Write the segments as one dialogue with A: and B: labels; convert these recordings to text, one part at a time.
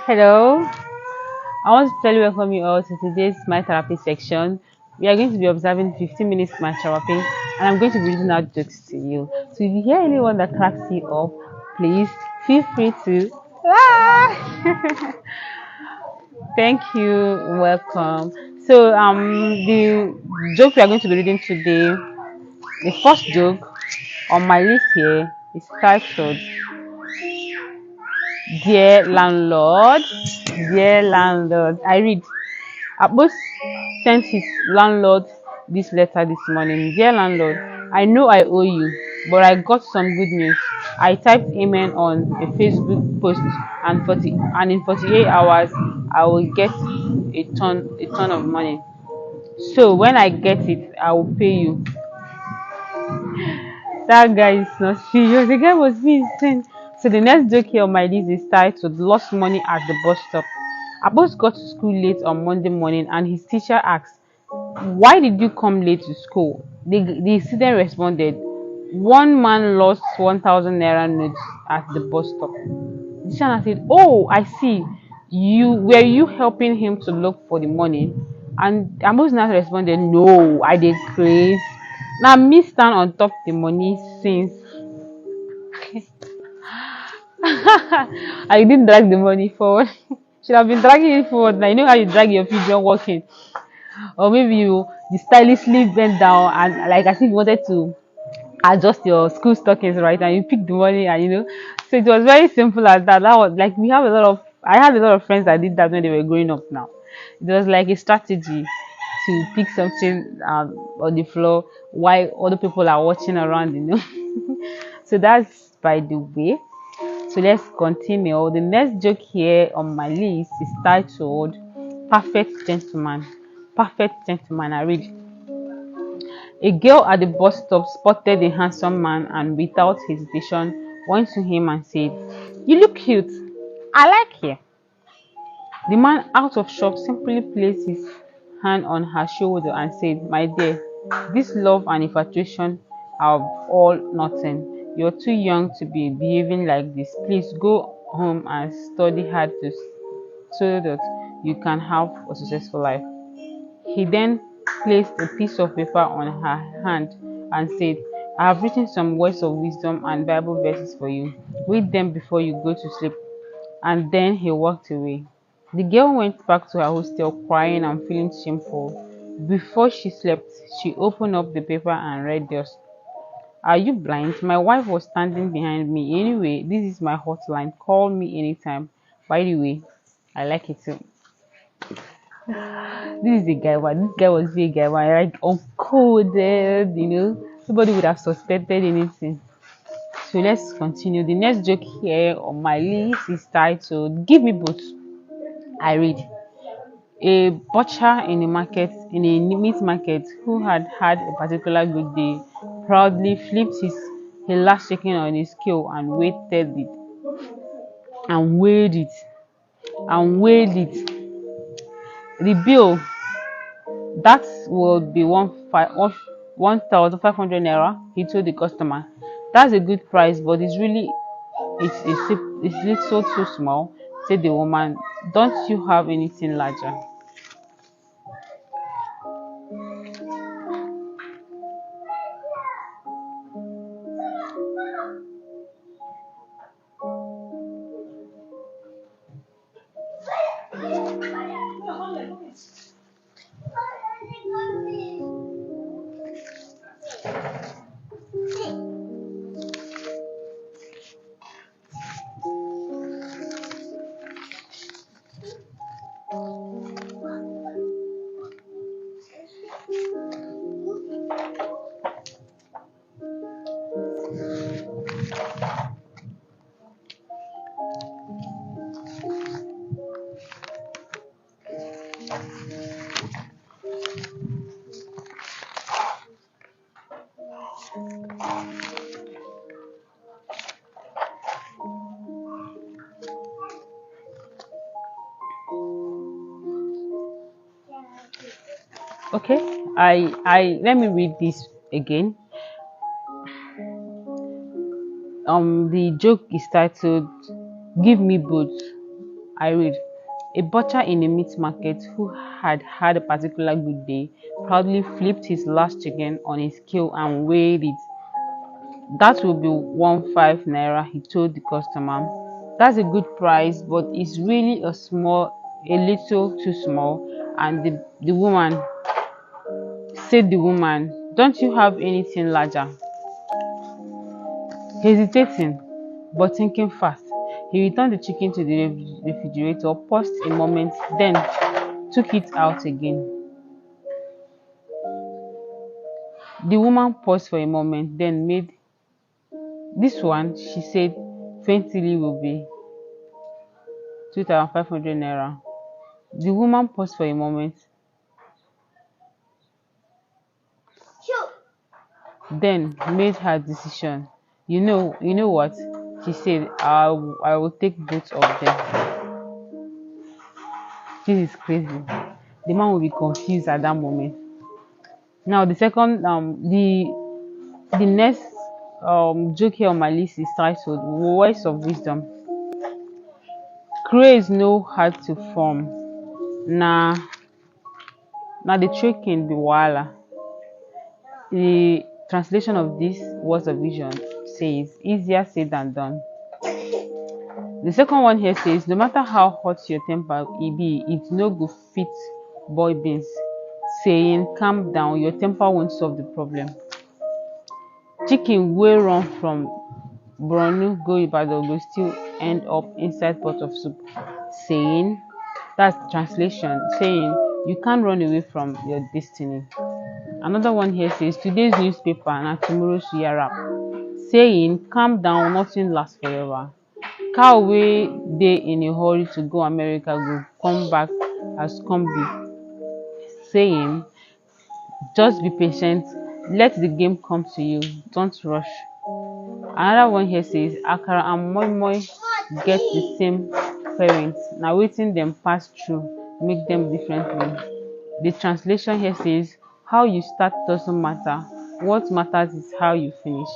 A: Hello, I want to tell you welcome you all to today's My Therapy section. We are going to be observing 15 minutes My Therapy, and I'm going to be reading out jokes to you. So if you hear anyone that cracks you up, please feel free to. Thank you, welcome. The joke we are going to be reading today, the first joke on my list here is titled "Dear Landlord." Dear landlord, I read. Abbas sent his landlord this letter this morning. Dear landlord, I know I owe you, but I got some good news. I typed amen on a Facebook post and in 48 hours I will get a ton of money. So when I get it, I will pay you. That guy is not serious. The guy was being insane. So the next joke here on my list is titled Lost Money at the Bus Stop. Abbas got to school late on Monday morning and his teacher asked, "Why did you come late to school?" The student responded, "One man lost 1,000 naira notes at the bus stop." The teacher said, "Oh, I see. You helping him to look for the money?" And Amos now responded, "No, I did craze. Now me stand on top the money since I didn't drag the money forward." Should have been dragging it forward. Now you know how you drag your feet when walking. Or maybe you stylishly bent down and like as if you wanted to adjust your school stockings, right, and you pick the money, and so it was very simple as that. That was like I had a lot of friends that did that when they were growing up. Now it was like a strategy to pick something on the floor while other people are watching around. So that's by the way. So let's continue. The next joke here on my list is titled Perfect Gentleman. Perfect Gentleman. I read. A girl at the bus stop spotted a handsome man and without hesitation went to him and said, "You look cute. I like you." The man, out of shock, simply placed his hand on her shoulder and said, "My dear, this love and infatuation are all nothing. You're too young to be behaving like this. Please go home and study hard so that you can have a successful life." He then placed a piece of paper on her hand and said, "I have written some words of wisdom and Bible verses for you. Read them before you go to sleep." And then he walked away. The girl went back to her hostel crying and feeling shameful. Before she slept, she opened up the paper and read this. "Are you blind? My wife was standing behind me. Anyway, this is my hotline. Call me anytime. By the way, I like it too." This is a guy one. This guy was a guy one, like uncoded. Nobody would have suspected anything. So let's continue. The next joke here on my list is titled Give Me Both. I read. A butcher in a meat market who had had a particular good day proudly flipped his last chicken on his scale and weighed it and weighed it. The bill that would be 1,500 naira, he told the customer. "That's a good price, but it's little too small," said the woman. "Don't you have anything larger?" Okay, I let me read this again. The joke is titled Give Me Both. I read. A butcher in a meat market who had had a particular good day proudly flipped his last chicken on a scale and weighed it. That will be 15 naira, he told the customer. That's a good price, but it's really a little too small. And the woman, don't you have anything larger? Hesitating, but thinking fast, he returned the chicken to the refrigerator, paused a moment, then took it out again. The woman paused for a moment, then made this one, she said, 20 will be 2,500 naira. The woman paused for a moment, then made her decision. You know what? She said, I will take both of them. This is crazy. The man will be confused at that moment. Now the next joke here on my list is titled Words of Wisdom. Craze no hard to form. Nah, now the trick can be wahala. The translation of this words of vision says easier said than done. The second one here says no matter how hot your temper be, it no go fit boy beans. Saying calm down, your temper won't solve the problem. Chicken wey run from Borno go Ibadan go still end up inside pot of soup. Saying, that's translation, saying you can't run away from your destiny. Another one here says today's newspaper and tomorrow's yara. Saying calm down, nothing lasts forever. Cow wey dey in a hurry to go America go come back as come be. Saying just be patient, let the game come to you, don't rush. Another one here says akara and moi moi get the same parents, na wetin dem pass through make them differently. The translation here says how you start doesn't matter, what matters is how you finish.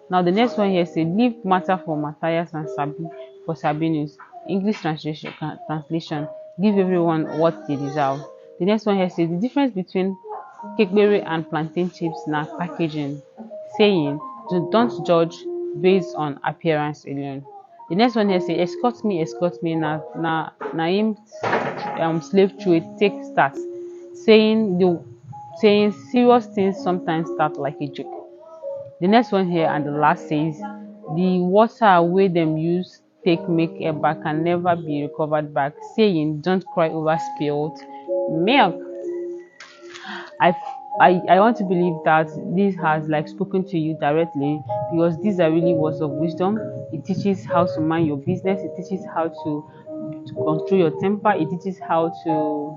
A: Now the next one here says leave matter for Matthias and Sabi for Sabinus. English translation give everyone what they deserve. The next one here says the difference between kekbere and plantain chips na packaging. Saying don't judge based on appearance alone. The next one here say escort me na him slave trade take start. Saying serious things sometimes start like a joke. The next one here and the last says the water wey dem use take make embark can never be recovered back. Saying don't cry over spilled milk. I I want to believe that this has like spoken to you directly because these are really words of wisdom. It teaches how to mind your business. It teaches how to control your temper. It teaches how to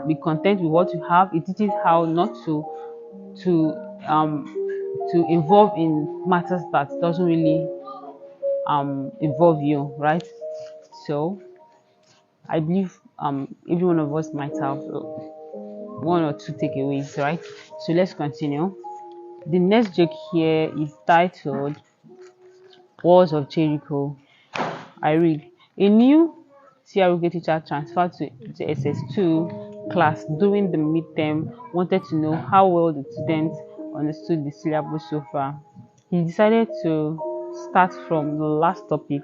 A: be content with what you have. It teaches how not to um to involve in matters that doesn't really involve you, right? So I believe every one of us might have one or two takeaways, right? So let's continue. The next joke here is titled Walls of Jericho. I read a new CRUK teacher transferred to SS2 class during the midterm wanted to know how well the students understood the syllabus so far. He decided to start from the last topic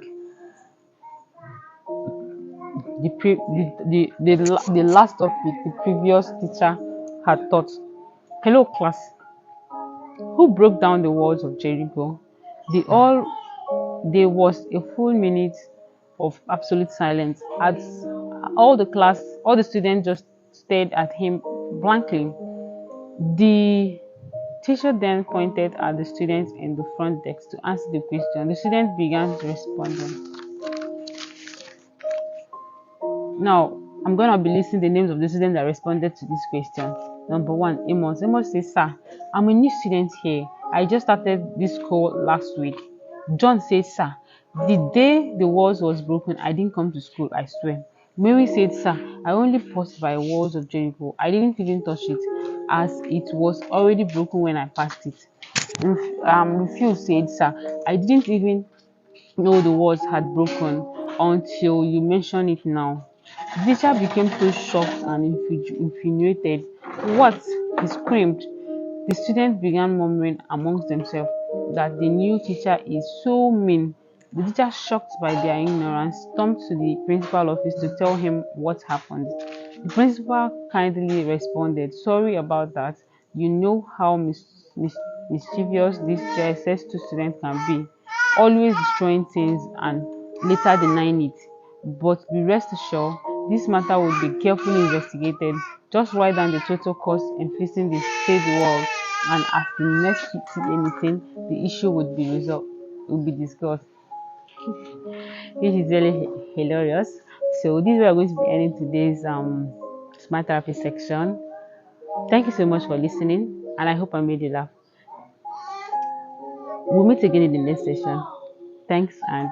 A: the last topic the previous teacher had taught. Hello class, who broke down the walls of Jericho? There was a full minute of absolute silence as all the students just stared at him blankly. The teacher then pointed at the students in the front desk to answer the question. The students began responding. Now, I'm going to be listing the names of the students that responded to this question. Number one, Amos. Amos says, Sir, I'm a new student here. I just started this school last week. John says, Sir, the day the walls was broken, I didn't come to school, I swear. Mary said, Sir, I only passed by walls of Jericho. I didn't even touch it, as it was already broken when I passed it. Rufus said, Sir, I didn't even know the walls had broken. until you mention it now. The teacher became so shocked and infuriated. What? He screamed. The students began murmuring amongst themselves that the new teacher is so mean. The teacher, shocked by their ignorance, stormed to the principal office to tell him what happened. The principal kindly responded, "Sorry about that. You know how mischievous this JSS2 student can be, always destroying things and later denying it. But be rest assured, this matter will be carefully investigated. Just write down the total cost in fixing the stage wall, and as the next PTA meeting, the issue would be resolved, will be discussed." Which is really hilarious. So this is where we're going to be ending today's smart therapy section. Thank you so much for listening, and I hope I made you laugh. We'll meet again in the next session. Thanks and